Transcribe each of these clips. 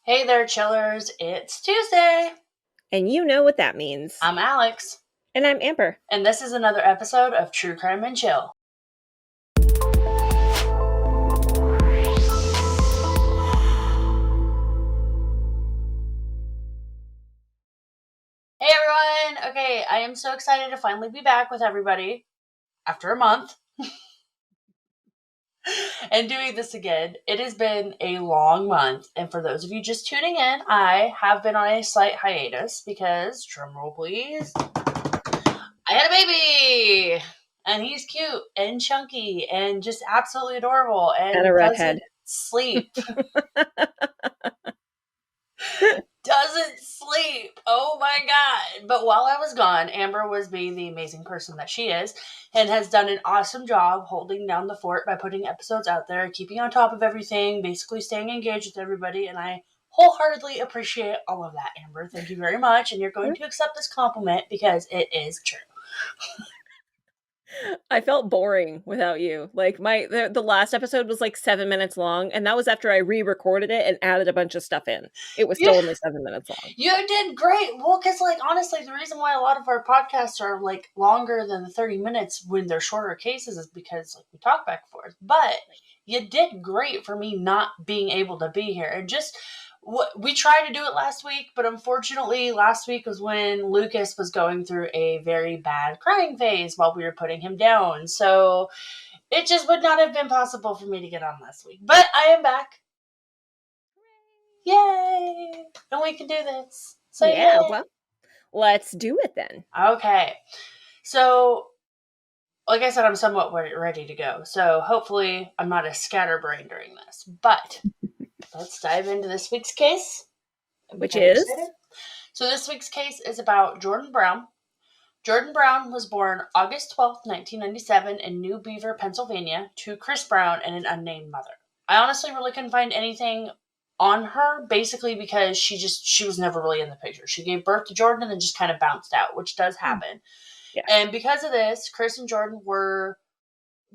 Hey there, chillers. It's Tuesday. And you know what that means. I'm Alex. And I'm Amber. And this is another episode of True Crime and Chill. Hey everyone! Okay, I am so excited to finally be back with everybody after a month and doing this again. It has been a long month, and for those of you just tuning in, I have been on a slight hiatus because, drumroll please, I had a baby! And he's cute and chunky and just absolutely adorable And a and redhead. doesn't sleep. Doesn't sleep. Oh my God. But while I was gone, Amber was being the amazing person that she is and has done an awesome job holding down the fort by putting episodes out there, keeping on top of everything, basically staying engaged with everybody. And I wholeheartedly appreciate all of that, Amber. Thank you very much. And you're going to accept this compliment because it is true. I felt boring without you. Like the last episode was like 7 minutes long, and that was after I re-recorded it and added a bunch of stuff in. It was still only 7 minutes long. You did great. Well, because honestly, the reason why a lot of our podcasts are longer than the 30 minutes when they're shorter cases is because we talk back and forth. But you did great for me not being able to be here. And just we tried to do it last week, but unfortunately, last week was when Lucas was going through a very bad crying phase while we were putting him down. So it just would not have been possible for me to get on last week. But I am back. Yay! And we can do this. So yeah, yay. Well, let's do it then. Okay. So, like I said, I'm somewhat ready to go. So hopefully I'm not a scatterbrain during this. But let's dive into this week's case. Which is? So this week's case is about Jordan Brown. Jordan Brown was born August 12th, 1997 in New Beaver, Pennsylvania, to Chris Brown and an unnamed mother. I honestly really couldn't find anything on her, basically because she was never really in the picture. She gave birth to Jordan and then just kind of bounced out, which does happen. Yes. And because of this, Chris and Jordan were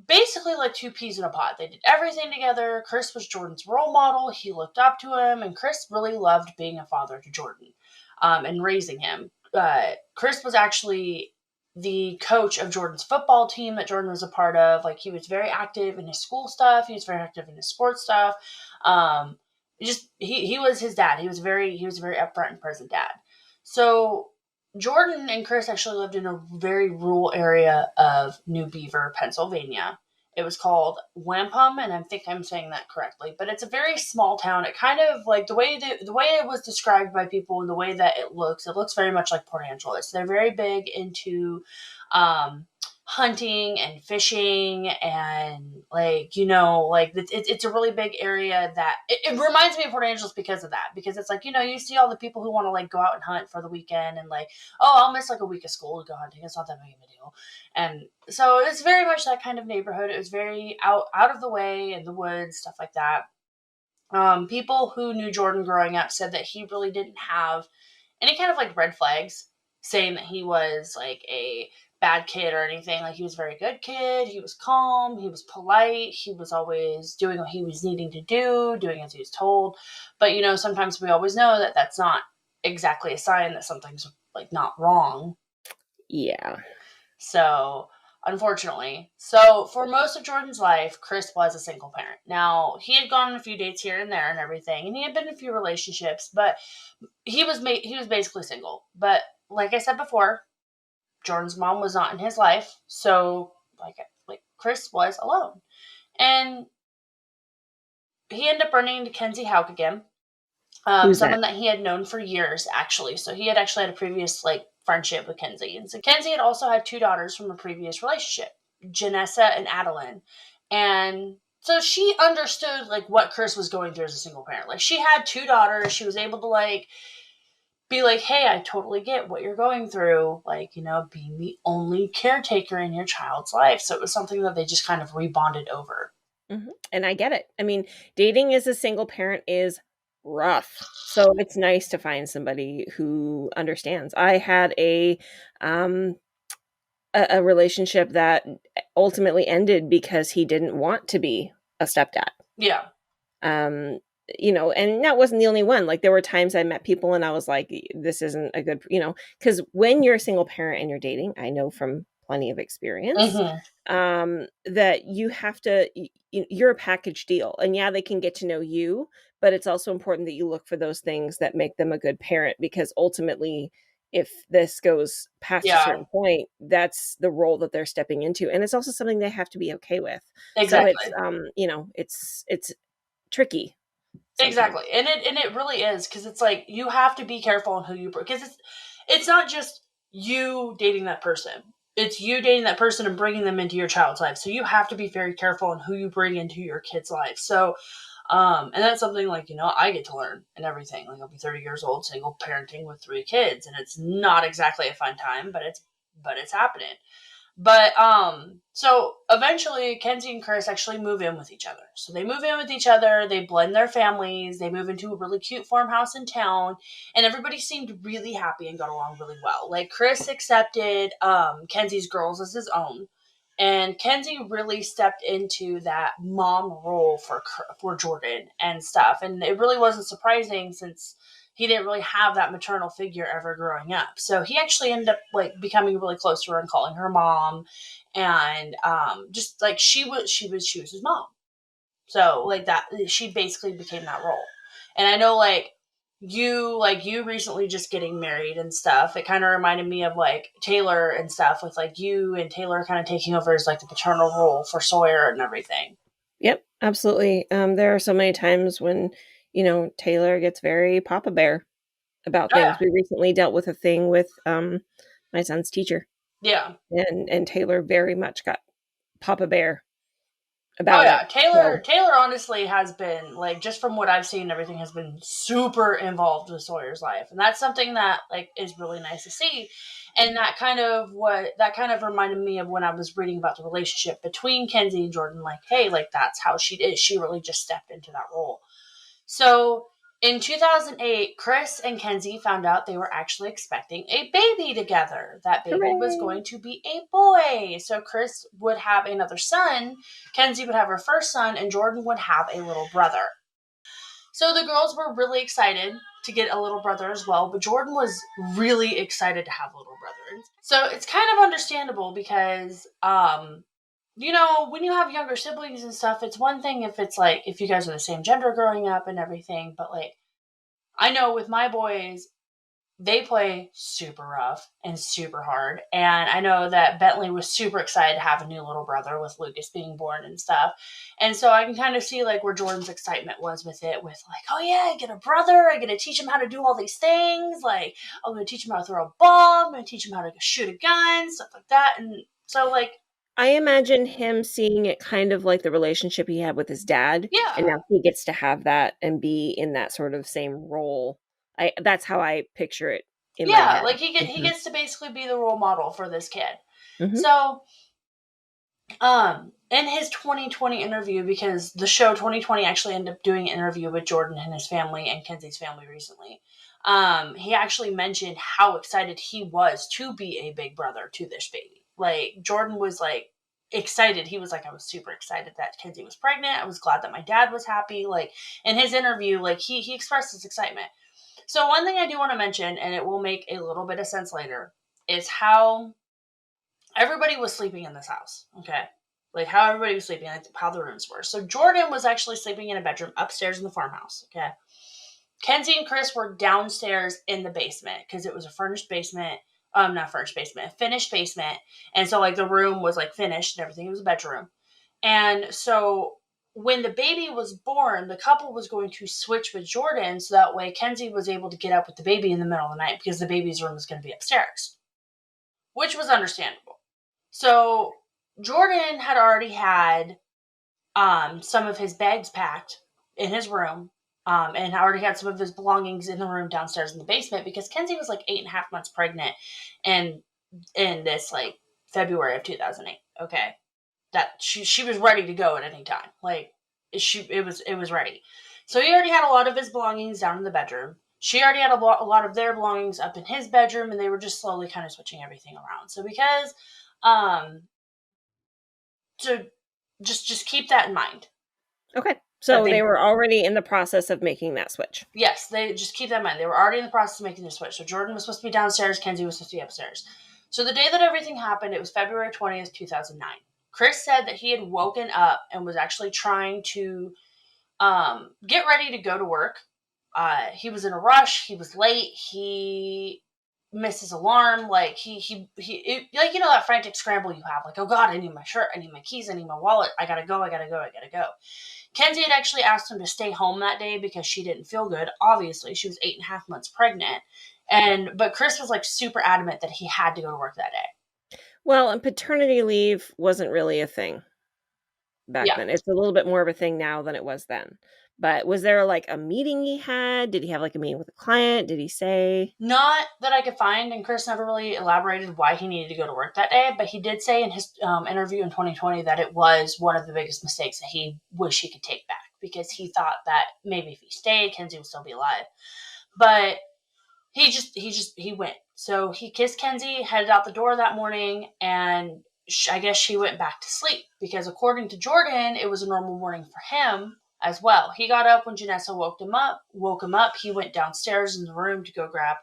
basically like two peas in a pod. They did everything together. Chris was Jordan's role model. He looked up to him, and Chris really loved being a father to Jordan and raising him. Chris was actually the coach of Jordan's football team that Jordan was a part of. He was very active in his school stuff. He was very active in his sports stuff. He was his dad. He was a very upfront and present dad. So Jordan and Chris actually lived in a very rural area of New Beaver, Pennsylvania. It was called Wampum, and I think I'm saying that correctly. But it's a very small town. It kind of the way it was described by people and the way that it looks very much like Port Angeles. They're very big into hunting and fishing, and it's a really big area that it reminds me of Port Angeles because of that. Because it's you see all the people who want to go out and hunt for the weekend and I'll miss a week of school to go hunting. It's not that big of a deal. And so it's very much that kind of neighborhood. It was very out of the way, in the woods, stuff like that. People who knew Jordan growing up said that he really didn't have any kind of red flags saying that he was a bad kid or anything. He was a very good kid. He was calm. He was polite. He was always doing what he was needing to do, doing as he was told. But, sometimes we always know that that's not exactly a sign that something's not wrong. Yeah. So, unfortunately. So, for most of Jordan's life, Chris was a single parent. Now, he had gone on a few dates here and there and everything, and he had been in a few relationships, but he was basically single. But, like I said before, Jordan's mom was not in his life, so Chris was alone. And he ended up running into Kenzie Houk again. Someone that he had known for years, actually. So he had actually had a previous friendship with Kenzie. And so Kenzie had also had two daughters from a previous relationship, Janessa and Adeline. And so she understood what Chris was going through as a single parent. She had two daughters. She was able to be hey, I totally get what you're going through. Being the only caretaker in your child's life. So it was something that they just kind of rebonded over. Mm-hmm. And I get it. I mean, dating as a single parent is rough. So it's nice to find somebody who understands. I had a relationship that ultimately ended because he didn't want to be a stepdad. Yeah. and that wasn't the only one. Like, there were times I met people and I was like, this isn't a good, because when you're a single parent and you're dating, I know from plenty of experience, Mm-hmm. that you have to, you're a package deal. And yeah, they can get to know you, but it's also important that you look for those things that make them a good parent, because ultimately, if this goes past a Yeah, certain point, that's the role that they're stepping into. And it's also something they have to be okay with. So it's, exactly. it's tricky sometimes. Exactly. And it really is, because it's like you have to be careful on who you, because it's not just you dating that person. It's you dating that person and bringing them into your child's life. So you have to be very careful on who you bring into your kid's life. So and that's something like, I get to learn and everything. Like, I'll be 30 years old, single parenting with 3 kids, and it's not exactly a fun time, but it's happening. But so eventually Kenzie and Chris actually move in with each other. So they move in with each other, they blend their families, they move into a really cute farmhouse in town, and everybody seemed really happy and got along really well. Like, Chris accepted Kenzie's girls as his own. And Kenzie really stepped into that mom role for Jordan and stuff. And it really wasn't surprising, since he didn't really have that maternal figure ever growing up. So he actually ended up like becoming really close to her and calling her mom, and just like she was his mom. So like that, she basically became that role. And I know you recently just getting married and stuff. It kind of reminded me of like Taylor and stuff, with like you and Taylor kind of taking over as like the paternal role for Sawyer and everything. Yep, absolutely. There are so many times when, Taylor gets very Papa Bear about Oh yeah, things. We recently dealt with a thing with my son's teacher, yeah. and Taylor very much got Papa Bear Oh about yeah, it. Taylor. So, Taylor honestly has been like, just from what I've seen, everything has been super involved with Sawyer's life, and that's something that like is really nice to see. And that kind of reminded me of when I was reading about the relationship between Kenzie and Jordan. Like, hey, like that's how she did. She really just stepped into that role. So in 2008, Chris and Kenzie found out they were actually expecting a baby together. That baby was hooray! going to be a boy. So Chris would have another son, Kenzie would have her first son, and Jordan would have a little brother. So the girls were really excited to get a little brother as well, but Jordan was really excited to have a little brother. So it's kind of understandable, because when you have younger siblings and stuff, it's one thing if it's like if you guys are the same gender growing up and everything, but like I know with my boys, they play super rough and super hard. And I know that Bentley was super excited to have a new little brother with Lucas being born and stuff. And so I can kind of see like where Jordan's excitement was with it, with like, oh yeah, I get a brother, I get to teach him how to do all these things. Like, I'm going to teach him how to throw a ball, I'm going to teach him how to shoot a gun, stuff like that. And so like, I imagine him seeing it kind of like the relationship he had with his dad, and yeah, now he gets to have that and be in that sort of same role. That's how I picture it in my yeah, head. like he Mhm. gets to basically be the role model for this kid. Mhm. So in his 2020 interview, because the show 2020 actually ended up doing an interview with Jordan and his family and Kenzie's family recently. He actually mentioned how excited he was to be a big brother to this baby. Like, Jordan was like excited. He was like, I was super excited that Kenzie was pregnant. I was glad that my dad was happy. Like, in his interview, like he expressed his excitement. So one thing I do want to mention, and it will make a little bit of sense later, is how everybody was sleeping in this house. Okay. Like, how everybody was sleeping, like how the rooms were. So Jordan was actually sleeping in a bedroom upstairs in the farmhouse. Okay. Kenzie and Chris were downstairs in the basement, because it was a furnished basement. Not furnished basement, a finished basement. And so like the room was like finished and everything. It was a bedroom. And so when the baby was born, the couple was going to switch with Jordan, so that way Kenzie was able to get up with the baby in the middle of the night, because the baby's room was going to be upstairs, which was understandable. So Jordan had already had some of his bags packed in his room, and already had some of his belongings in the room downstairs in the basement, because Kenzie was like 8.5 months pregnant, and in this like February of 2008. Okay, that she was ready to go at any time. Like, it was ready. So he already had a lot of his belongings down in the bedroom. She already had a lot of their belongings up in his bedroom, and they were just slowly kind of switching everything around. So because um to just keep that in mind. Okay. that So they were already in the process of making that switch. Yes, they just keep that in mind. They were already in the process of making the switch. So Jordan was supposed to be downstairs, Kenzie was supposed to be upstairs. So the day that everything happened, it was February 20th, 2009. Chris said that he had woken up and was actually trying to get ready to go to work. He was in a rush. He was late. He missed his alarm. Like like, you know, that frantic scramble you have. Like, oh God, I need my shirt. I need my keys. I need my wallet. I gotta go. I gotta go. I gotta go. Kenzie had actually asked him to stay home that day because she didn't feel good. Obviously, she was 8.5 months pregnant. But Chris was like super adamant that he had to go to work that day. Well, and paternity leave wasn't really a thing back Yeah. then. It's a little bit more of a thing now than it was then. But was there like a meeting he had? Did he have like a meeting with a client? Did he say? Not that I could find, and Chris never really elaborated why he needed to go to work that day, but he did say in his interview in 2020 that it was one of the biggest mistakes that he wished he could take back because he thought that maybe if he stayed, Kenzie would still be alive. But he went. So he kissed Kenzie, headed out the door that morning, and I guess she went back to sleep because according to Jordan, it was a normal morning for him as well. He got up when Janessa woke him up. He went downstairs in the room to go grab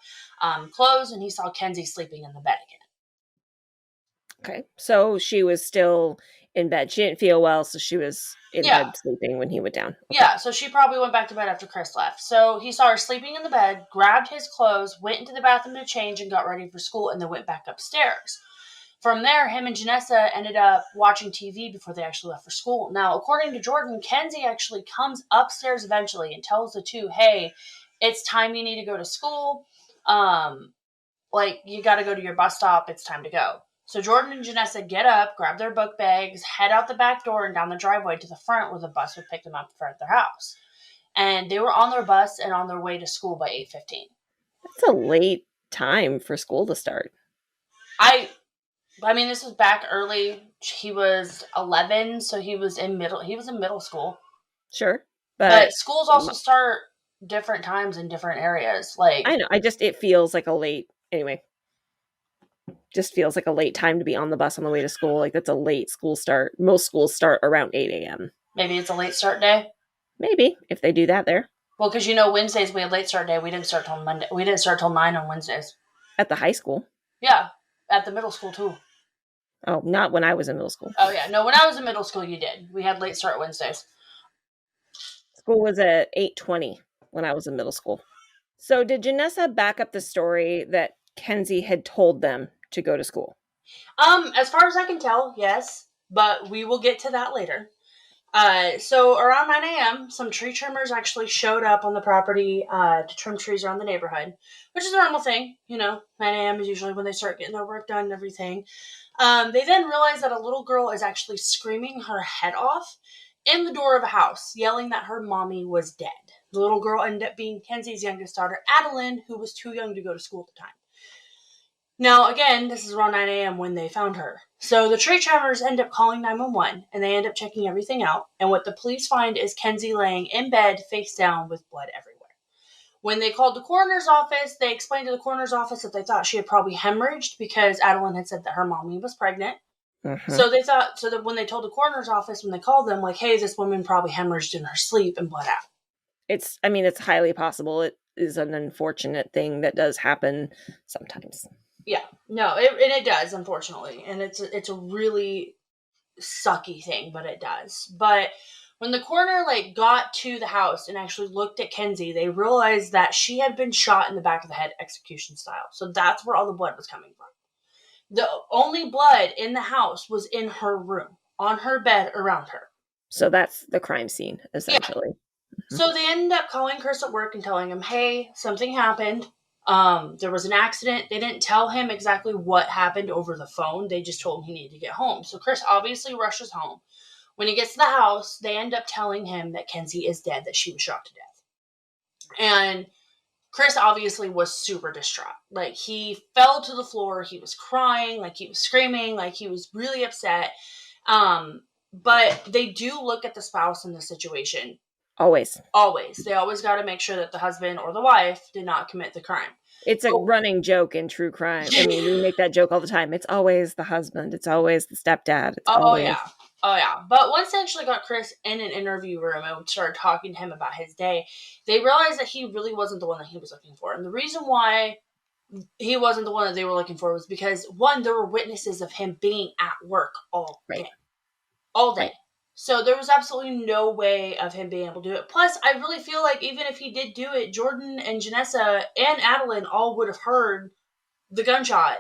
clothes, and he saw Kenzie sleeping in the bed again. Okay. So she was still in bed. She didn't feel well, so she was in bed sleeping when he went down. Okay. Yeah, so she probably went back to bed after Chris left. So he saw her sleeping in the bed, grabbed his clothes, went into the bathroom to change, and got ready for school, and then went back upstairs. From there, him and Janessa ended up watching TV before they actually left for school. Now, according to Jordan, Kenzie actually comes upstairs eventually and tells the two, hey, it's time you need to go to school. Like, you got to go to your bus stop. It's time to go. So Jordan and Janessa get up, grab their book bags, head out the back door and down the driveway to the front where the bus would pick them up in front of their house. And they were on their bus and on their way to school by 8:15. That's a late time for school to start. I mean, this was back early. He was 11, so he was in middle school. Sure. But schools also start different times in different areas. Like, I know. It feels like a late, anyway. Just feels like a late time to be on the bus on the way to school. Like, that's a late school start. Most schools start around 8 a.m. Maybe it's a late start day. Maybe, if they do that there. Well, because, Wednesdays we had late start day. We didn't start till Monday. We didn't start till 9 on Wednesdays. At the high school? Yeah. At the middle school, too. Oh, not when I was in middle school. Oh, yeah. No, when I was in middle school, you did. We had late start Wednesdays. School was at 8:20 when I was in middle school. So did Janessa back up the story that Kenzie had told them to go to school? As far as I can tell, yes. But we will get to that later. So around 9 a.m., some tree trimmers actually showed up on the property to trim trees around the neighborhood, which is a normal thing. 9 a.m. is usually when they start getting their work done and everything. They then realized that a little girl is actually screaming her head off in the door of a house, yelling that her mommy was dead. The little girl ended up being Kenzie's youngest daughter, Adeline, who was too young to go to school at the time. Now, again, this is around 9 a.m. when they found her. So the tree trimmers end up calling 911, and they end up checking everything out. And what the police find is Kenzie laying in bed, face down, with blood everywhere. When they called the coroner's office, they explained to the coroner's office that they thought she had probably hemorrhaged because Adeline had said that her mommy was pregnant. Mm-hmm. So that when they told the coroner's office, when they called them, like, hey, this woman probably hemorrhaged in her sleep and bled out. It's highly possible. It is an unfortunate thing that does happen sometimes. Yeah, no, it does, unfortunately. And it's a really sucky thing, but it does. But when the coroner got to the house and actually looked at Kenzie, they realized that she had been shot in the back of the head, execution style. So that's where all the blood was coming from. The only blood in the house was in her room, on her bed, around her. So that's the crime scene, essentially. Yeah. Mm-hmm. So they ended up calling Chris at work and telling him, hey, something happened. There was an accident. They didn't tell him exactly what happened over the phone. They just told him he needed to get home. So Chris obviously rushes home. When he gets to the house, they end up telling him that Kenzie is dead, that she was shot to death. And Chris obviously was super distraught. He fell to the floor. He was crying, he was screaming, he was really upset. But they do look at the spouse in the situation. Always. They always got to make sure that the husband or the wife did not commit the crime. It's a running joke in true crime. I mean, we make that joke all the time. It's always the husband. It's always the stepdad. It's always... yeah. Oh, yeah. But once they actually got Chris in an interview room and started talking to him about his day, they realized that he really wasn't the one that he was looking for. And the reason why he wasn't the one that they were looking for was because, one, there were witnesses of him being at work all Right. day. All day. Right. So there was absolutely no way of him being able to do it. Plus, I really feel like even if he did do it, Jordan and Janessa and Adeline all would have heard the gunshot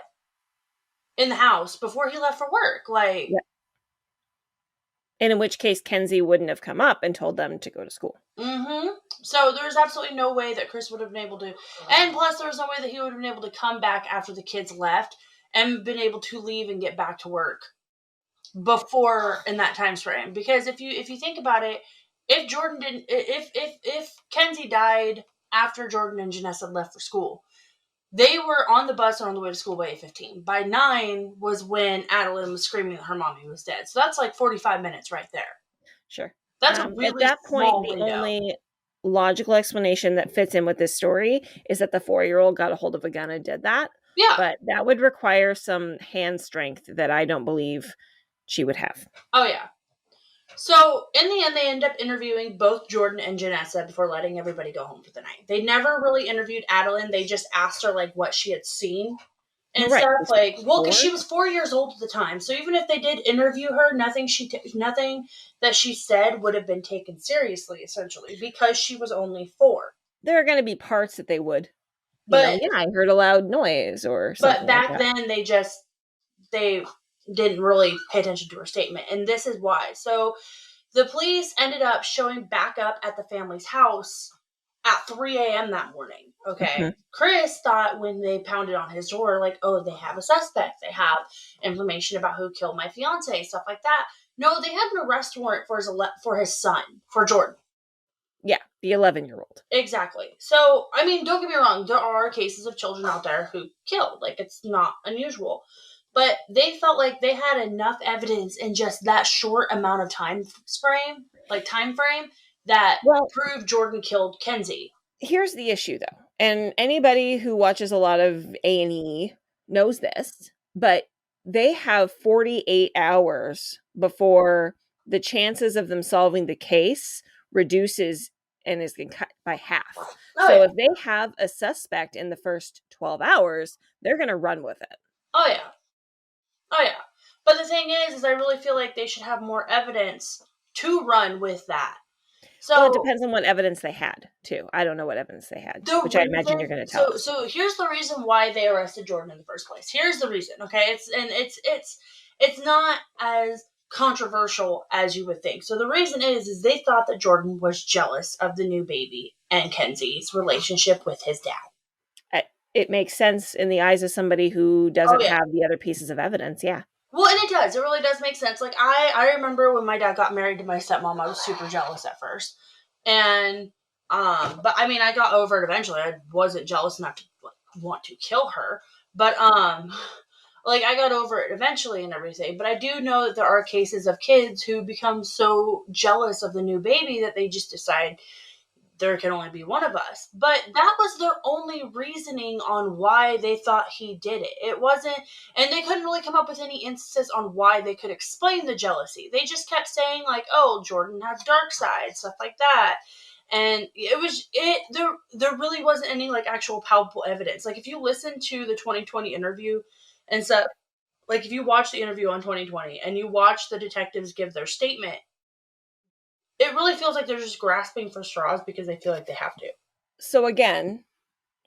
in the house before he left for work. Like, Yeah. And in which case, Kenzie wouldn't have come up and told them to go to school. So there's absolutely no way that Chris would have been able to. And plus, there was no way that he would have been able to come back after the kids left and been able to leave and get back to work before in that time frame. Because if you think about it, if Jordan didn't, if Kenzie died after Jordan and Janessa left for school, they were on the bus and on the way to school by 8:15. By 9 was when Adeline was screaming that her mommy was dead. So that's like 45 minutes right there. Sure. That's a At really that point, small the window. only logical explanation that fits in with this story is that the 4-year-old got a hold of a gun and did that. Yeah. But that would require some hand strength that I don't believe she would have. Oh, yeah. So, in the end, they end up interviewing both Jordan and Janessa before letting everybody go home for the night. They never really interviewed Adeline. They just asked her, like, what she had seen and Right. stuff. Like, well, because 4? she was 4 years old at the time. So, even if they did interview her, nothing that she said would have been taken seriously, essentially, because she was only 4. There are going to be parts that they would. But, I heard a loud noise or something but back like that. then, they didn't really pay attention to her statement. And this is why. So, the police ended up showing back up at the family's house at 3 a.m. that morning. Okay. Mhm. Chris thought when they pounded on his door, like, oh, they have a suspect. They have information about who killed my fiance, stuff like that. No, they had an arrest warrant for his son, for Jordan. Yeah, the 11-year-old. Exactly. So, I mean, don't get me wrong. There are cases of children out there who killed. Like, it's not unusual. But they felt like they had enough evidence in just that short amount of time frame that proved Jordan killed Kenzie. Here's the issue, though, and anybody who watches a lot of A&E knows this, but they have 48 hours before the chances of them solving the case reduces and is cut by half. If they have a suspect in the first 12 hours, they're going to run with it. Oh, yeah. But the thing is I really feel like they should have more evidence to run with that. So it depends on what evidence they had, too. I don't know what evidence they had, which I imagine you're going to tell us. So here's the reason why they arrested Jordan in the first place. Here's the reason, okay? It's not as controversial as you would think. So the reason is they thought that Jordan was jealous of the new baby and Kenzie's relationship with his dad. It makes sense in the eyes of somebody who doesn't have the other pieces of evidence, yeah. Well, and it does. It really does make sense. Like, I remember when my dad got married to my stepmom, I was super jealous at first. And, but I mean, I got over it eventually. I wasn't jealous enough to want to kill her. But, like, I got over it eventually and everything. But I do know that there are cases of kids who become so jealous of the new baby that they just decide there can only be one of us. But that was their only reasoning on why they thought he did it. It wasn't, and they couldn't really come up with any instances on why they could explain the jealousy. They just kept saying, like, oh, Jordan has dark side, stuff like that. And there really wasn't any, like, actual palpable evidence. Like, if you listen to the 2020 interview and stuff, like, if you watch the interview on 2020 and you watch the detectives give their statement, it really feels like they're just grasping for straws because they feel like they have to. So again,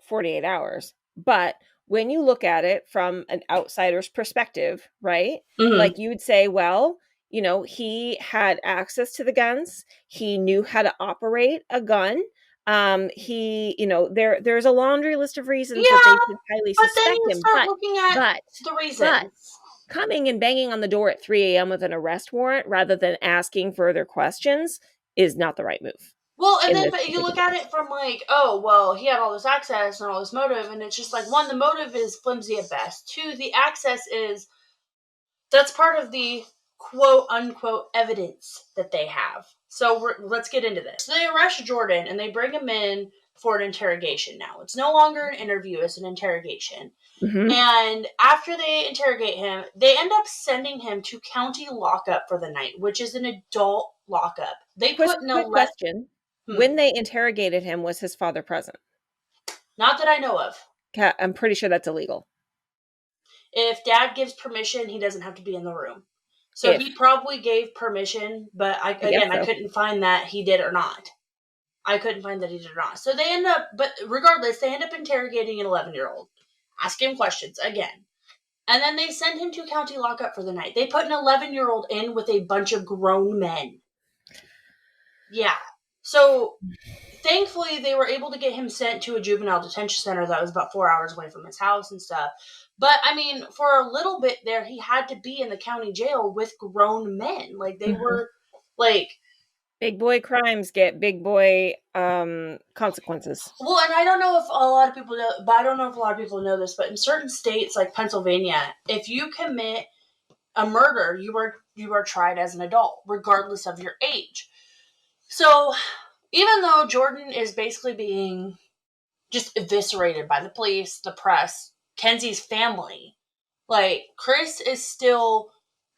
48 hours. But when you look at it from an outsider's perspective, right? Mm-hmm. Like you would say, well, he had access to the guns. He knew how to operate a gun. There's a laundry list of reasons that they could highly suspect him. Looking at the reasons. But coming and banging on the door at 3 a.m. with an arrest warrant rather than asking further questions is not the right move. Well, and then you look at it from like, oh, well, he had all this access and all this motive, and it's just like, one, the motive is flimsy at best. Two, the access that's part of the quote-unquote evidence that they have. So let's get into this. So they arrest Jordan, and they bring him in for an interrogation now. It's no longer an interview, it's an interrogation. Mm-hmm. And after they interrogate him, they end up sending him to county lockup for the night, which is an adult lockup. They put no Quick question. Hmm. When they interrogated him, was his father present? Not that I know of. I'm pretty sure that's illegal. If dad gives permission, he doesn't have to be in the room. So he probably gave permission, but I couldn't find that he did or not. I couldn't find that he did or not. So they end up, but regardless, they end up interrogating an 11-year-old, asking him questions again. And then they send him to county lockup for the night. They put an 11-year-old in with a bunch of grown men. Yeah. So thankfully, they were able to get him sent to a juvenile detention center that was about 4 hours away from his house and stuff. But, I mean, for a little bit there, he had to be in the county jail with grown men. Like, they were, like... Big boy crimes get big boy consequences. Well, and I don't know if a lot of people know, but I don't know if a lot of people know this, but in certain states, like Pennsylvania, if you commit a murder, you are tried as an adult, regardless of your age. So, even though Jordan is basically being just eviscerated by the police, the press, Kenzie's family, like, Chris is still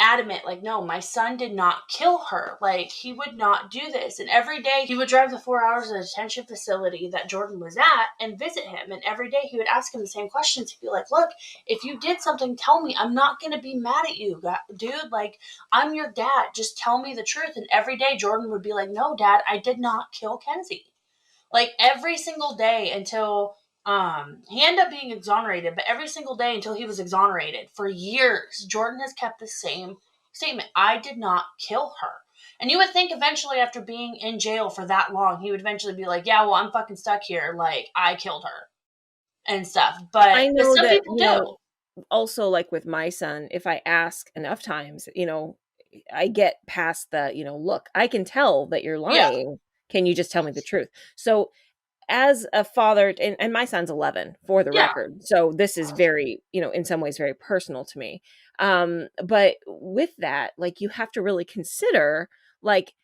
adamant, like, no, my son did not kill her. Like, he would not do this. And every day he would drive the 4 hours to the detention facility that Jordan was at and visit him. And every day he would ask him the same questions. He'd be like, look, if you did something, tell me. I'm not going to be mad at you, dude. Like, I'm your dad. Just tell me the truth. And every day Jordan would be like, no, Dad, I did not kill Kenzie. Like, every single day until... he ended up being exonerated, but every single day until he was exonerated, for years, Jordan has kept the same statement. I did not kill her. And you would think eventually, after being in jail for that long, he would eventually be like, yeah, well, I'm fucking stuck here. Like, I killed her and stuff. But I know some that, people do. Also, like with my son, if I ask enough times, I get past the, look, I can tell that you're lying. Yeah. Can you just tell me the truth? So as a father, and my son's 11 for the record, so this is very, in some ways very personal to me. But with that, like, you have to really consider, like,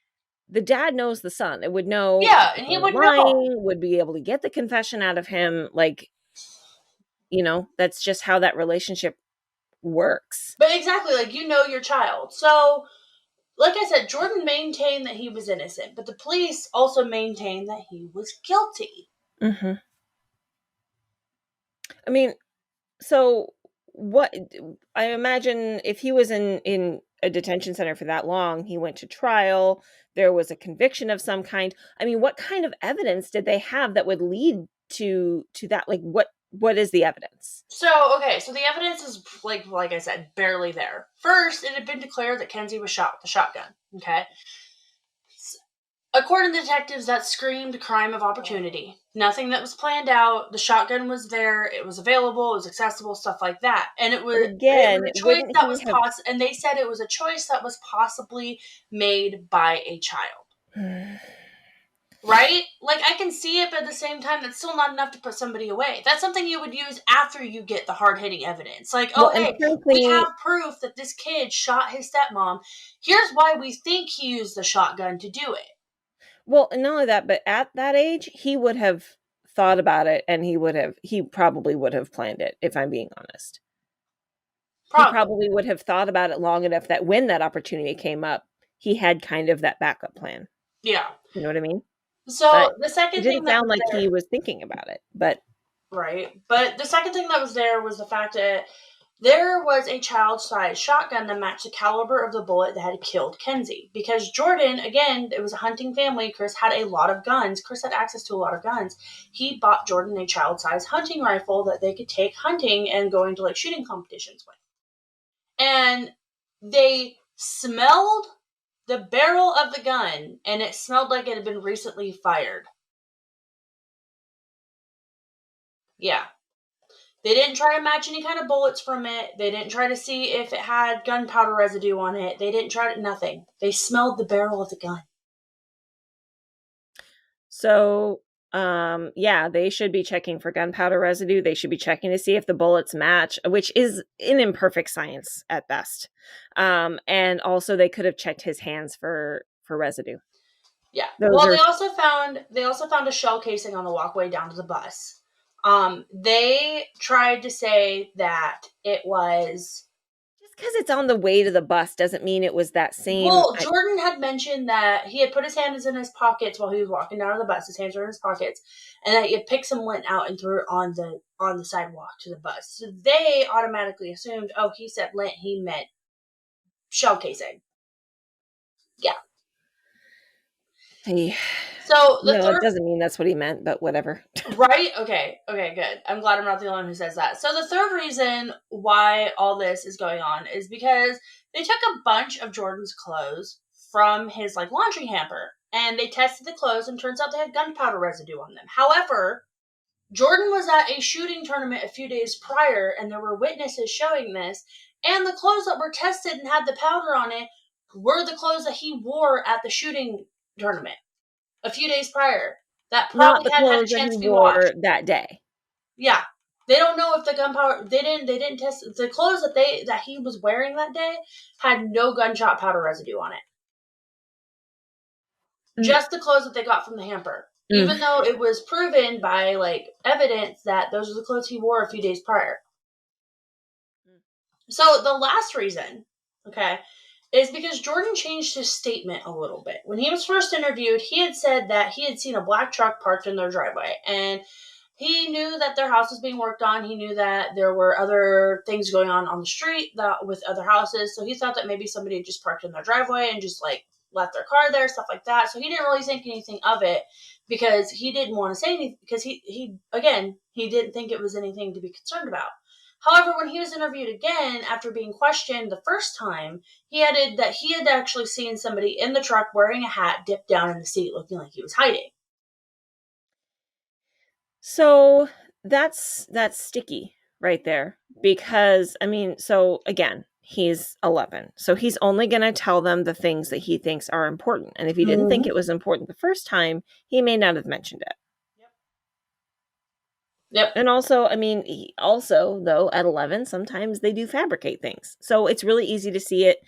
the dad knows the son. It would know. Yeah, and he would know. Would be able to get the confession out of him. Like, that's just how that relationship works. But exactly, like, your child. So, like I said, Jordan maintained that he was innocent, but the police also maintained that he was guilty. Mm-hmm. I mean, so what? I imagine if he was in a detention center for that long, he went to trial, there was a conviction of some kind. I mean, what kind of evidence did they have that would lead to that? Like, what is the evidence? So the evidence is, like I said, barely there. First, it had been declared that Kenzie was shot with a shotgun. Okay. According to detectives, that screamed crime of opportunity. Nothing that was planned out. The shotgun was there. It was available. It was accessible. Stuff like that. And it was a choice that was and they said it was a choice that was possibly made by a child. Right? Like, I can see it, but at the same time, that's still not enough to put somebody away. That's something you would use after you get the hard-hitting evidence. Like, we have proof that this kid shot his stepmom. Here's why we think he used the shotgun to do it. Well, and not only that, but at that age, he would have thought about it, and he probably would have planned it, if I'm being honest. He probably would have thought about it long enough that when that opportunity came up, he had kind of that backup plan. Yeah. You know what I mean? So, but the second thing that sound like he was thinking about it, but... Right. But the second thing that was there was the fact that there was a child-sized shotgun that matched the caliber of the bullet that had killed Kenzie. Because Jordan, again, it was a hunting family. Chris had a lot of guns. Chris had access to a lot of guns. He bought Jordan a child-sized hunting rifle that they could take hunting and go into, like, shooting competitions with. And they smelled the barrel of the gun, and it smelled like it had been recently fired. Yeah. They didn't try to match any kind of bullets from it. They didn't try to see if it had gunpowder residue on it. They didn't try to, nothing. They smelled the barrel of the gun. So, they should be checking for gunpowder residue. They should be checking to see if the bullets match, which is an imperfect science at best. And also they could have checked his hands for residue. Yeah. Those Well, are they also found a shell casing on the walkway down to the bus. They tried to say that it was. just because it's on the way to the bus doesn't mean it was that same. Well, Jordan had mentioned that he had put his hands in his pockets while he was walking down to the bus. His hands were in his pockets, and that he had picked some lint out and threw it on the sidewalk to the bus. So they automatically assumed, oh, he said lint, he meant shell casing. Yeah. So the No, it third. doesn't mean that's what he meant, but whatever. Right? Okay. Okay, good. I'm glad I'm not the only one who says that. So the third reason why all this is going on is because they took a bunch of Jordan's clothes from his like laundry hamper and they tested the clothes and turns out they had gunpowder residue on them. However, Jordan was at a shooting tournament a few days prior and there were witnesses showing this, and the clothes that were tested and had the powder on it were the clothes that he wore at the shooting tournament a few days prior that Not probably the hadn't had a clothes that chance he to be washed. wore that day. Yeah. They don't know if the gunpowder they didn't test the clothes that he was wearing that day had no gunshot powder residue on it. Just the clothes that they got from the hamper. Even though it was proven by like evidence that those are the clothes he wore a few days prior. So the last reason, okay, is because Jordan changed his statement a little bit. When he was first interviewed, he had said that he had seen a black truck parked in their driveway, and he knew that their house was being worked on. He knew that there were other things going on the street that with other houses. So he thought that maybe somebody had just parked in their driveway and just like left their car there, stuff like that. So he didn't really think anything of it because he didn't want to say anything because he again, he didn't think it was anything to be concerned about. However, when he was interviewed again after being questioned the first time, he added that he had actually seen somebody in the truck wearing a hat dipped down in the seat looking like he was hiding. So that's sticky right there because I mean, so again, he's 11. So he's only going to tell them the things that he thinks are important. And if he didn't think it was important the first time, he may not have mentioned it. Yep. And also, I mean, also though at 11, sometimes they do fabricate things. So it's really easy to see it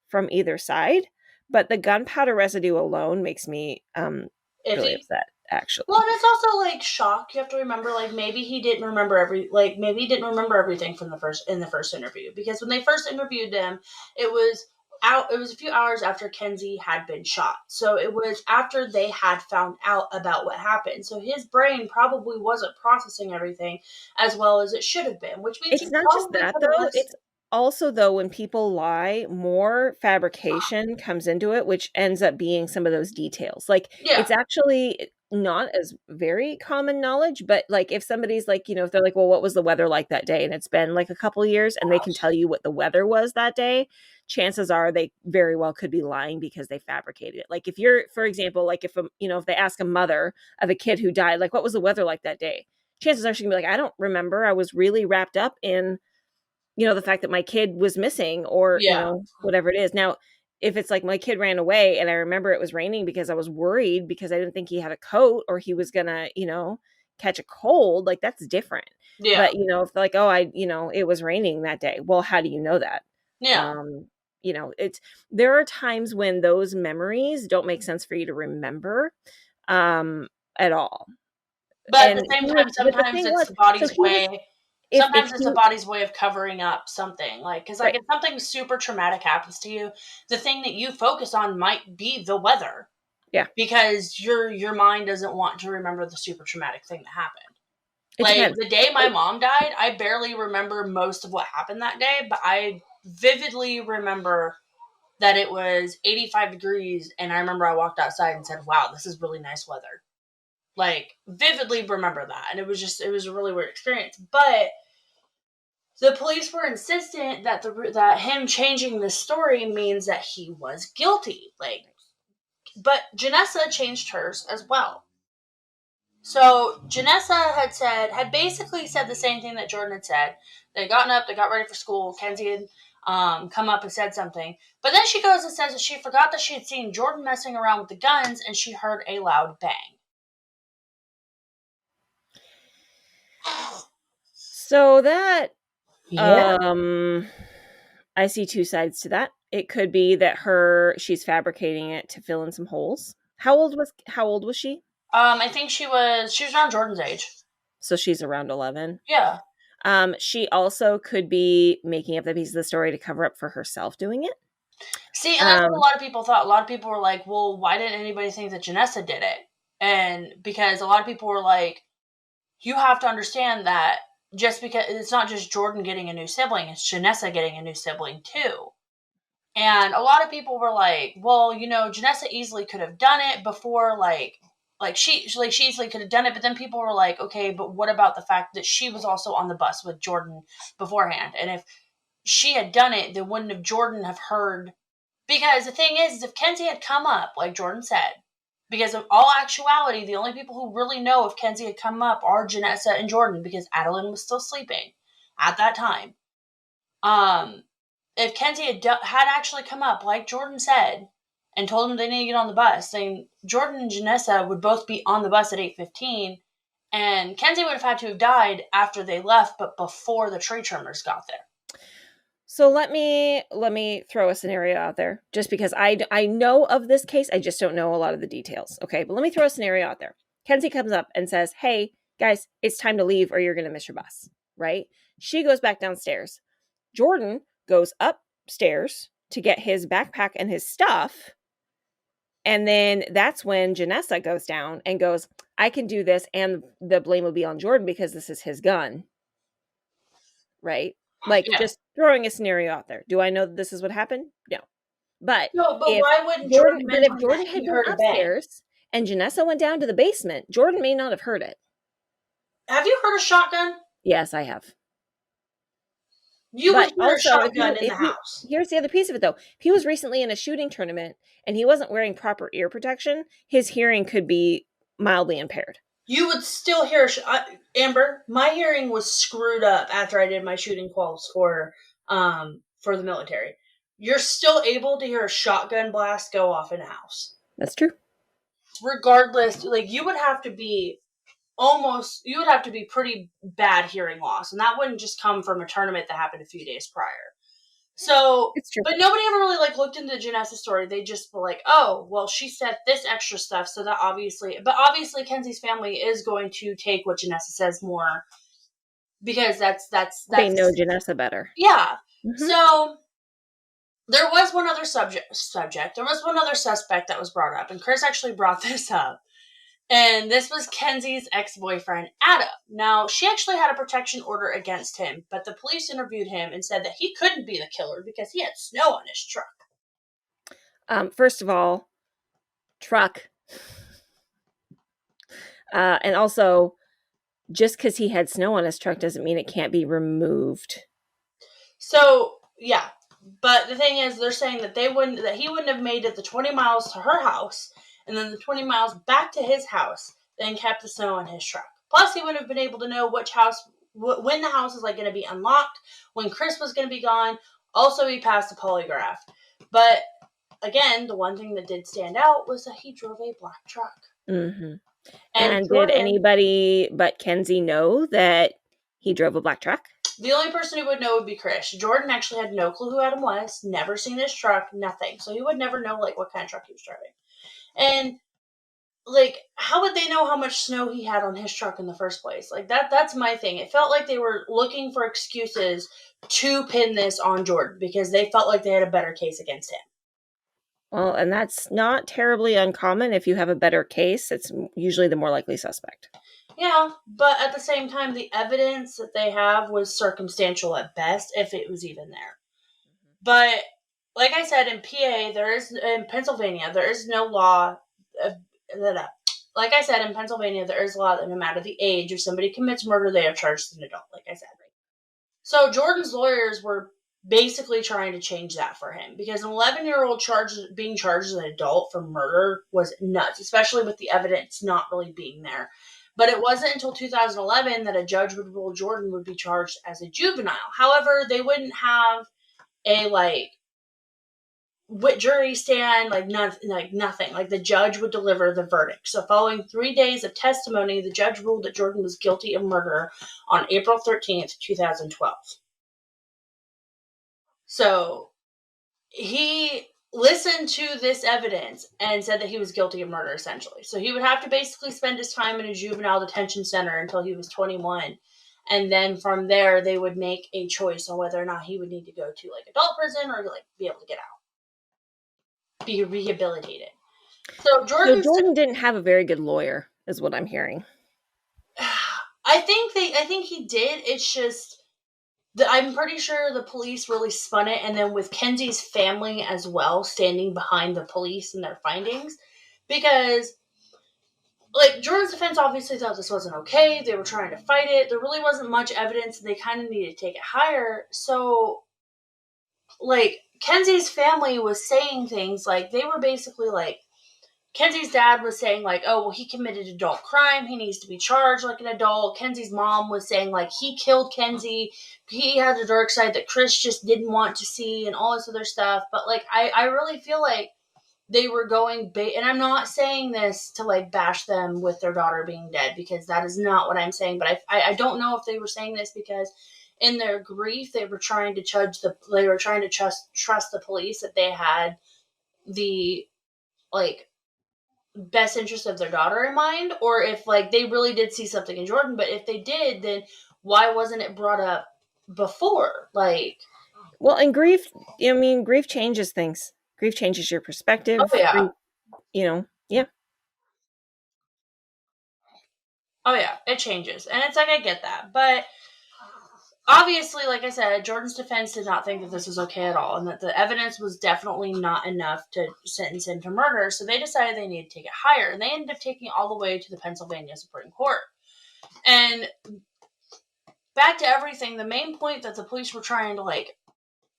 from either side, but the gunpowder residue alone makes me really Iffy. upset Well, actually. and it's also like shock. You have to remember, like maybe he didn't remember maybe he didn't remember everything from the first interview because when they first interviewed him, it was out. It was a few hours after Kenzie had been shot, so it was after they had found out about what happened. So his brain probably wasn't processing everything as well as it should have been, which means It's he not just probably that could have though, listened. it's also though when people lie, more fabrication comes into it, which ends up being some of those details. Like Yeah. it's actually not as very common knowledge, but like if somebody's like, if they're like, well, what was the weather like that day? And it's been like a couple years and they can tell you what the weather was that day, chances are they very well could be lying because they fabricated it. Like if you're, for example, like if they ask a mother of a kid who died, like, what was the weather like that day? Chances are she can be like, I don't remember. I was really wrapped up in, the fact that my kid was missing or, Yeah. whatever it is. Now, if it's like my kid ran away and I remember it was raining because I was worried because I didn't think he had a coat or he was gonna, catch a cold, like that's different. Yeah. But, if like, oh, it was raining that day. Well, how do you know that? Yeah. Um, it's there are times when those memories don't make sense for you to remember at all. But at And the same he was, time, but the sometimes thing it's was, the so body's he was, way. if Sometimes it's he the body's way of covering up something. Like, because like right, if something super traumatic happens to you, the thing that you focus on might be the weather yeah, because your mind doesn't want to remember the super traumatic thing that happened. it Like depends. the day my mom died, I barely remember most of what happened that day, but I vividly remember that it was 85 degrees, and I remember I walked outside and said, "Wow, this is really nice weather." Like vividly remember that, and it was a really weird experience. But the police were insistent that that him changing the story means that he was guilty. Like, but Janessa changed hers as well. So Janessa had basically said the same thing that Jordan had said. They gotten up, they got ready for school. Kenzie had come up and said something, but then she goes and says that she forgot that she had seen Jordan messing around with the guns, and she heard a loud bang. So that Yeah. I see two sides to that. It could be that she's fabricating it to fill in some holes. How old was she? I think she was around Jordan's age. So she's around 11. Yeah. She also could be making up the piece of the story to cover up for herself doing it. See, and that's what a lot of people thought. A lot of people were like, well, why didn't anybody think that Janessa did it? And because a lot of people were like, you have to understand that just because it's not just Jordan getting a new sibling, it's Janessa getting a new sibling too. And a lot of people were like, well, Janessa easily could have done it before, she easily could have done it. But then people were like, okay, but what about the fact that she was also on the bus with Jordan beforehand? And if she had done it, then wouldn't have Jordan have heard? Because the thing is if Kenzie had come up, like Jordan said, because of all actuality, the only people who really know if Kenzie had come up are Janessa and Jordan, because Adeline was still sleeping at that time. If Kenzie had actually come up, like Jordan said, and told them they need to get on the bus, then Jordan and Janessa would both be on the bus at 8:15, and Kenzie would have had to have died after they left, but before the tree trimmers got there. So let me throw a scenario out there, just because I know of this case, I just don't know a lot of the details. Okay, but let me throw a scenario out there. Kenzie comes up and says, "Hey guys, it's time to leave, or you're going to miss your bus." Right? She goes back downstairs. Jordan goes upstairs to get his backpack and his stuff. And then that's when Janessa goes down and goes, "I can do this, and the blame will be on Jordan because this is his gun." Right? Like, Yeah. just throwing a scenario out there. Do I know that this is what happened? No. But why wouldn't Jordan if Jordan had been upstairs and Janessa went down to the basement, Jordan may not have heard it. Have you heard a shotgun? Yes, I have. You would hear a shotgun in the house. Here's the other piece of it, though. If he was recently in a shooting tournament and he wasn't wearing proper ear protection, his hearing could be mildly impaired. You would still hear Amber. My hearing was screwed up after I did my shooting quals for the military. You're still able to hear a shotgun blast go off in a house. That's true. Regardless, you would have to be pretty bad hearing loss, and that wouldn't just come from a tournament that happened a few days prior. So, it's true. But nobody ever really looked into Janessa's story. They just were like, oh, well, she said this extra stuff, so that obviously Kenzie's family is going to take what Janessa says more, because that's they know Janessa better. Yeah. Mm-hmm. So there was one other subject. There was one other suspect that was brought up, and Chris actually brought this up. And this was Kenzie's ex-boyfriend, Adam. Now, she actually had a protection order against him, but the police interviewed him and said that he couldn't be the killer because he had snow on his truck. First of all, truck. And also, just because he had snow on his truck doesn't mean it can't be removed. So, yeah. But the thing is, they're saying that he wouldn't have made it the 20 miles to her house and then the 20 miles back to his house, then kept the snow on his truck. Plus, he wouldn't have been able to know when the house is going to be unlocked, when Chris was going to be gone. Also, he passed the polygraph. But again, the one thing that did stand out was that he drove a black truck. Mm-hmm. And did anybody but Kenzie know that he drove a black truck? The only person who would know would be Chris. Jordan actually had no clue who Adam was, never seen his truck, nothing. So he would never know what kind of truck he was driving. And how would they know how much snow he had on his truck in the first place? That's my thing. It felt like they were looking for excuses to pin this on Jordan because they felt like they had a better case against him. Well, and that's not terribly uncommon. If you have a better case, it's usually the more likely suspect. Yeah, but at the same time, the evidence that they have was circumstantial at best, if it was even there. But like I said, in Pennsylvania, there is no law. Like I said, in Pennsylvania, there is a law that no matter the age, if somebody commits murder, they are charged as an adult, like I said. So Jordan's lawyers were basically trying to change that for him because an 11-year-old being charged as an adult for murder was nuts, especially with the evidence not really being there. But it wasn't until 2011 that a judge would rule Jordan would be charged as a juvenile. However, they wouldn't have a jury stand, nothing. The judge would deliver the verdict. So following 3 days of testimony, the judge ruled that Jordan was guilty of murder on April 13th, 2012. So he listened to this evidence and said that he was guilty of murder, essentially. So he would have to basically spend his time in a juvenile detention center until he was 21. And then from there, they would make a choice on whether or not he would need to go to like adult prison or like be able to get out, be rehabilitated. So So Jordan didn't have a very good lawyer, is what I'm hearing. I think he did. It's just I'm pretty sure the police really spun it, and then with Kenzie's family as well standing behind the police and their findings, because like Jordan's defense obviously thought this wasn't okay. They were trying to fight it. There really wasn't much evidence, and they kind of needed to take it higher. So, like Kenzie's family was saying things like they were basically like Kenzie's dad was saying like, oh, well, he committed adult crime. He needs to be charged like an adult. Kenzie's mom was saying like he killed Kenzie. He had a dark side that Chris just didn't want to see and all this other stuff. But like, I really feel like they were going and I'm not saying this to like bash them with their daughter being dead, because that is not what I'm saying. But I don't know if they were saying this because in their grief they were trying to trust the police that they had the like best interest of their daughter in mind, or if like they really did see something in Jordan. But if they did, then why wasn't it brought up before? Like, well, and grief, I mean, grief changes things. Grief changes your perspective. oh yeah, grief, yeah. oh yeah, it changes. And it's like, I get that, but obviously, like I said, Jordan's defense did not think that this was okay at all, and that the evidence was definitely not enough to sentence him to murder. So they decided they needed to take it higher, and they ended up taking it all the way to the Pennsylvania Supreme Court. And back to everything, the main point that the police were trying to like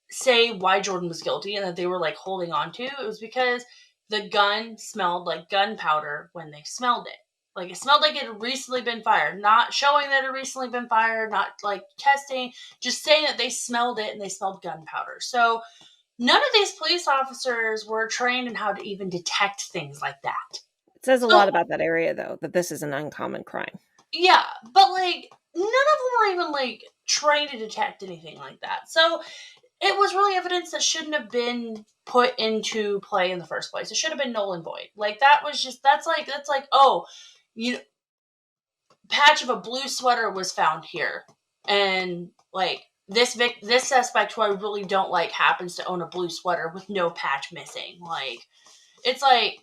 say why Jordan was guilty and that they were like holding on to, it was because the gun smelled like gunpowder when they smelled it. Like it smelled like it had recently been fired, not showing that it had recently been fired, not like testing, just saying that they smelled it and they smelled gunpowder. So none of these police officers were trained in how to even detect things like that. It says a So lot about that area, though, that this is an uncommon crime. yeah, but like none of them were even like trained to detect anything like that. So it was really evidence that shouldn't have been put into play in the first place. It should have been null and void. Like that was just that's like oh, you patch of a blue sweater was found here, and like this suspect who I really don't like happens to own a blue sweater with no patch missing. Like it's like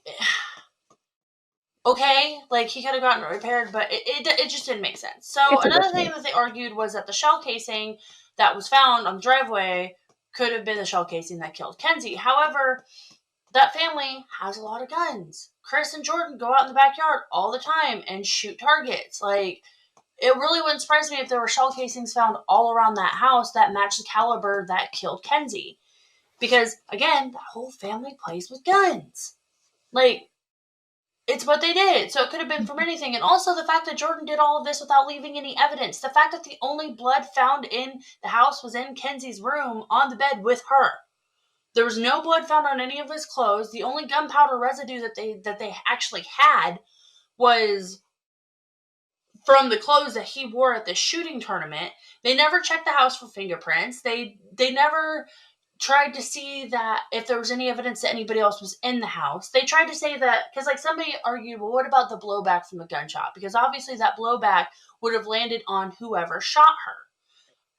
okay, like he could have gotten it repaired, but it just didn't make sense. So It's a another rich thing man. that they argued was that the shell casing that was found on the driveway could have been the shell casing that killed Kenzie. However, that family has a lot of guns. Chris and Jordan go out in the backyard all the time and shoot targets. Like, it really wouldn't surprise me if there were shell casings found all around that house that matched the caliber that killed Kenzie. Because, again, that whole family plays with guns. Like, it's what they did. So it could have been from anything. And also the fact that Jordan did all of this without leaving any evidence. The fact that the only blood found in the house was in Kenzie's room on the bed with her. There was no blood found on any of his clothes. The only gunpowder residue that they actually had was from the clothes that he wore at the shooting tournament. They never checked the house for fingerprints. They never tried to see that if there was any evidence that anybody else was in the house. They tried to say that, because like somebody argued, well, what about the blowback from the gunshot? Because obviously that blowback would have landed on whoever shot her.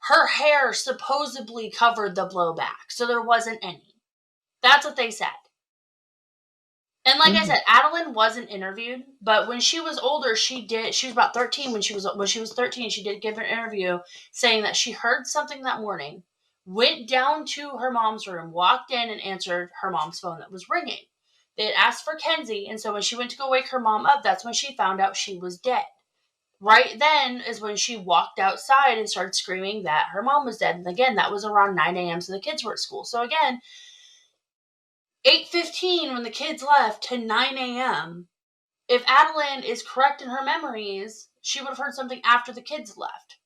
Her hair supposedly covered the blowback, so there wasn't any. That's what they said. And like I said, Adeline wasn't interviewed, but when she was older, she was about 13 when she was 13, she did give an interview saying that she heard something that morning, went down to her mom's room, walked in and answered her mom's phone that was ringing. They had asked for Kenzie, and so when she went to go wake her mom up, that's when she found out she was dead. Right then is when she walked outside and started screaming that her mom was dead. And again, that was around 9 a.m. so the kids were at school. So again, 8:15 when the kids left to 9 a.m. If Adeline is correct in her memories, she would have heard something after the kids left.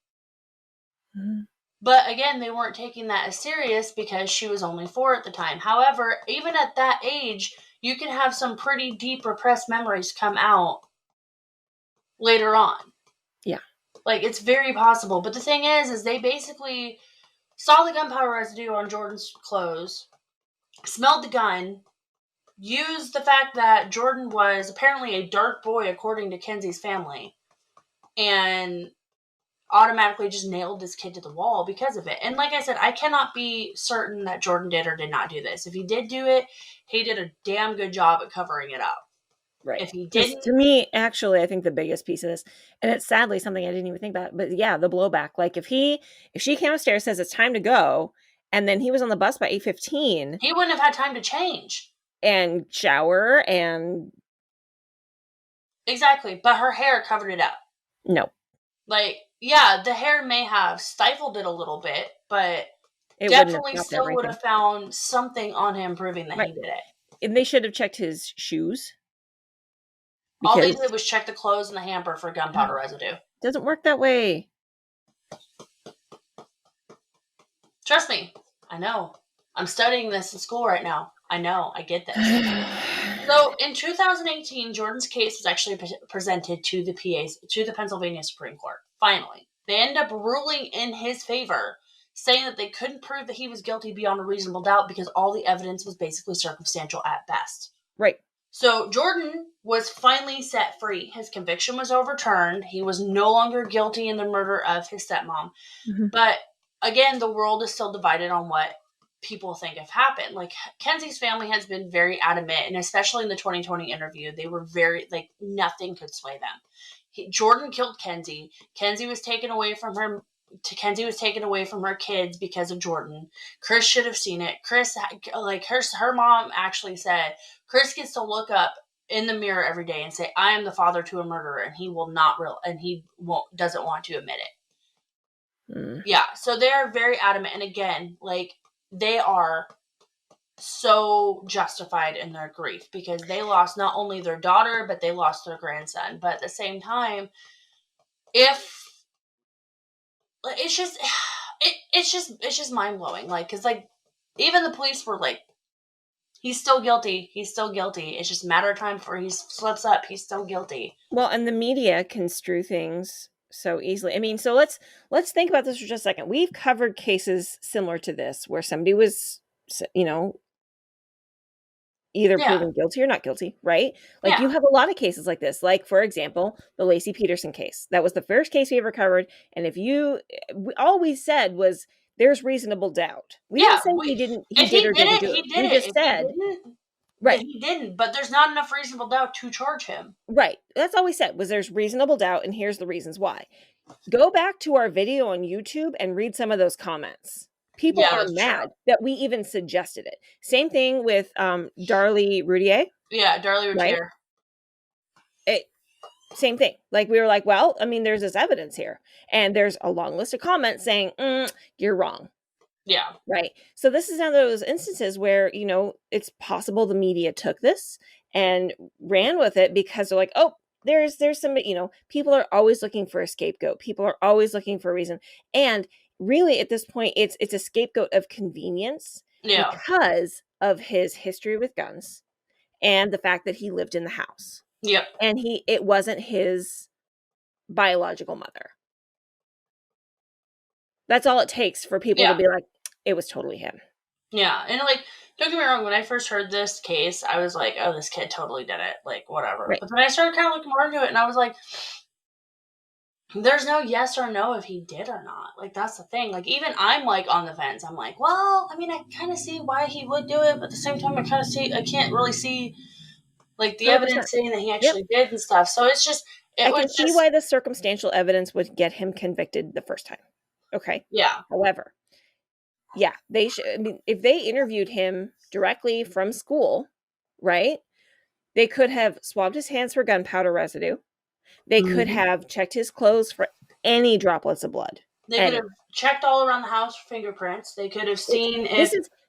Mm-hmm. But again, they weren't taking that as serious because she was only 4 at the time. However, even at that age, you can have some pretty deep repressed memories come out later on. Yeah. Like, it's very possible. But the thing is they basically saw the gunpowder residue on Jordan's clothes, smelled the gun, used the fact that Jordan was apparently a dark boy, according to Kenzie's family, and automatically just nailed this kid to the wall because of it. And like I said, I cannot be certain that Jordan did or did not do this. If he did do it, he did a damn good job at covering it up. Right. If he Because didn't, to me, actually, I think the biggest piece of this, and it's sadly something I didn't even think about, but yeah, the blowback. Like if she came upstairs, says it's time to go, and then he was on the bus by 8:15 he wouldn't have had time to change. and shower and Exactly. But her hair covered it up. no. Like, yeah, the hair may have stifled it a little bit, but It definitely wouldn't have still would everything. have found something on him proving that Right. he did it. And they should have checked his shoes. All they Because did was check the clothes in the hamper for gunpowder residue. It doesn't work that way. Trust me, I know. I'm studying this in school right now. I know, I get this. So in 2018, Jordan's case was actually presented to the Pennsylvania Supreme Court. Finally, they end up ruling in his favor, saying that they couldn't prove that he was guilty beyond a reasonable doubt because all the evidence was basically circumstantial at best. Right. So Jordan was finally set free. His conviction was overturned. He was no longer guilty in the murder of his stepmom. Mm-hmm. But again, the world is still divided on what people think have happened. Like, Kenzie's family has been very adamant, and especially in the 2020 interview, they were very, like, nothing could sway them. Jordan killed Kenzie. Kenzie was taken away from her kids because of Jordan. Chris should have seen it. Chris, like, her mom actually said, Chris gets to look up in the mirror every day and say, I am the father to a murderer, and he doesn't want to admit it. Yeah, so they're very adamant, and again, like, they are so justified in their grief because they lost not only their daughter, but they lost their grandson. But at the same time, it's just mind-blowing. Like, because, like, even the police were like, he's still guilty. He's still guilty. It's just a matter of time before he slips up. He's still guilty. Well, and the media construe things so easily. I mean, so let's think about this for just a second. We've covered cases similar to this where somebody was, either proven guilty or not guilty, right? Like, you have a lot of cases like this. Like, for example, the Lacey Peterson case. That was the first case we ever covered. And all we said was there's reasonable doubt. We didn't say he did or didn't do it. We just said, right, he didn't, but there's not enough reasonable doubt to charge him. Right. That's all we said was there's reasonable doubt, and here's the reasons why. Go back to our video on YouTube and read some of those comments. People are mad that we even suggested it. Same thing with Darlie Routier. Yeah, Darlie Routier. Right? Same thing. Like, we were like, well, I mean, there's this evidence here. And there's a long list of comments saying, you're wrong. Yeah. Right. So this is one of those instances where, it's possible the media took this and ran with it because they're like, oh, there's some, people are always looking for a scapegoat. People are always looking for a reason. And really, at this point, it's a scapegoat of convenience because of his history with guns and the fact that he lived in the house. Yep. And it wasn't his biological mother. That's all it takes for people to be like, it was totally him. Yeah. And, like, don't get me wrong, when I first heard this case, I was like, oh, this kid totally did it. Like, whatever. Right. But then I started kind of looking more into it, and I was like, there's no yes or no if he did or not. Like, that's the thing. Like, even I'm, like, on the fence. I'm like, well, I mean, I kind of see why he would do it, but at the same time, I can't really see, like, the 100%. Evidence saying that he actually did and stuff. So it's just, I can see why the circumstantial evidence would get him convicted the first time. Okay. Yeah. However, yeah, they should. I mean, if they interviewed him directly from school, right? They could have swabbed his hands for gunpowder residue. They could have checked his clothes for any droplets of blood. They could have checked all around the house for fingerprints. They could have seen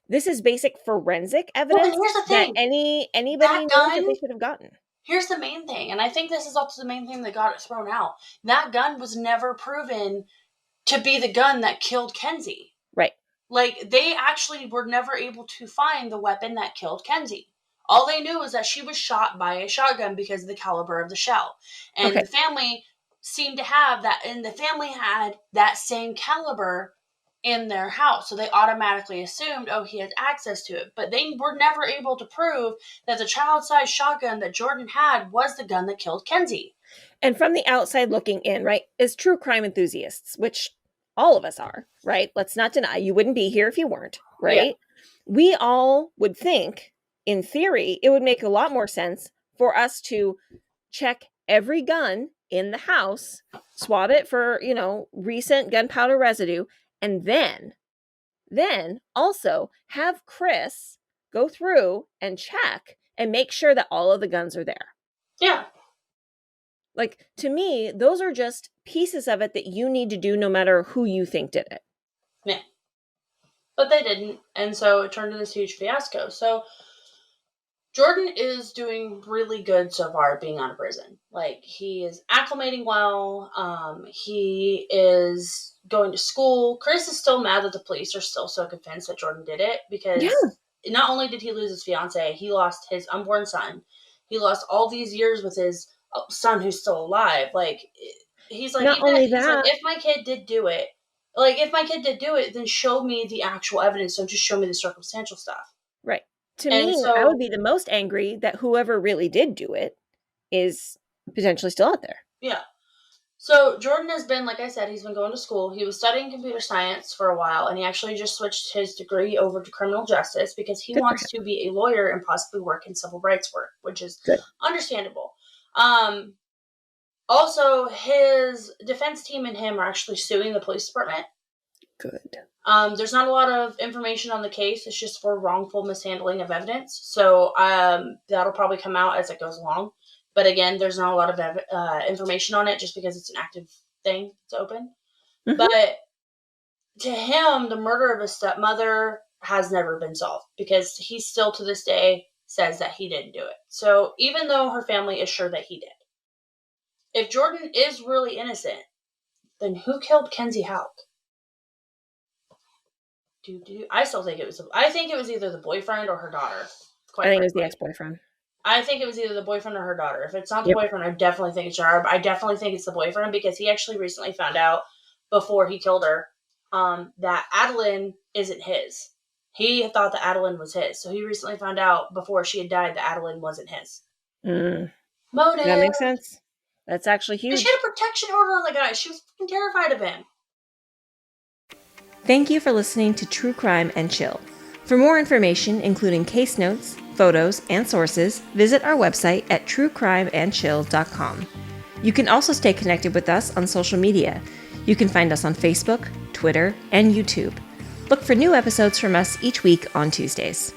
This is basic forensic evidence. Well, here's the thing. That anybody knows that they should have gotten. Here's the main thing, and I think this is also the main thing that got it thrown out. That gun was never proven to be the gun that killed Kenzie. Right. Like, they actually were never able to find the weapon that killed Kenzie. All they knew was that she was shot by a shotgun because of the caliber of the shell. And the family seemed to have that, and the family had that same caliber in their house. So they automatically assumed, oh, he has access to it. But they were never able to prove that the child-sized shotgun that Jordan had was the gun that killed Kenzie. And from the outside looking in, right, as true crime enthusiasts, which all of us are, right? Let's not deny you wouldn't be here if you weren't, right? Yeah. We all would think, in theory, it would make a lot more sense for us to check every gun in the house, swab it for, recent gunpowder residue, and then also have Chris go through and check and make sure that all of the guns are there. Yeah. Like, to me, those are just pieces of it that you need to do no matter who you think did it. Yeah. But they didn't, and so it turned into this huge fiasco. So Jordan is doing really good so far being out of prison. Like, he is acclimating well. He is going to school. Chris is still mad that the police are still so convinced that Jordan did it because not only did he lose his fiance, he lost his unborn son. He lost all these years with his son who's still alive. Like, he's like, if my kid did do it, then show me the actual evidence. Don't just show me the circumstantial stuff. Right. To me, I would be the most angry that whoever really did do it is potentially still out there. Yeah. So Jordan has been, like I said, he's been going to school. He was studying computer science for a while, and he actually just switched his degree over to criminal justice because he wants to be a lawyer and possibly work in civil rights work, which is understandable. Also, his defense team and him are actually suing the police department. Good. There's not a lot of information on the case. It's just for wrongful mishandling of evidence. So that'll probably come out as it goes along. But again, there's not a lot of information on it just because it's an active thing. It's open. Mm-hmm. But to him, the murder of his stepmother has never been solved because he still to this day says that he didn't do it. So even though her family is sure that he did, if Jordan is really innocent, then who killed Kenzie Houk? I still think it was. I think it was either the boyfriend or her daughter. I think it was the ex-boyfriend. I think it was either the boyfriend or her daughter. If it's not the boyfriend, I definitely think it's her. I definitely think it's the boyfriend because he actually recently found out before he killed her that Adeline isn't his. He thought that Adeline was his, so he recently found out before she had died that Adeline wasn't his. Motive. That makes sense. That's actually huge. She had a protection order on the guy. She was fucking terrified of him. Thank you for listening to True Crime and Chill. For more information, including case notes, photos, and sources, visit our website at truecrimeandchill.com. You can also stay connected with us on social media. You can find us on Facebook, Twitter, and YouTube. Look for new episodes from us each week on Tuesdays.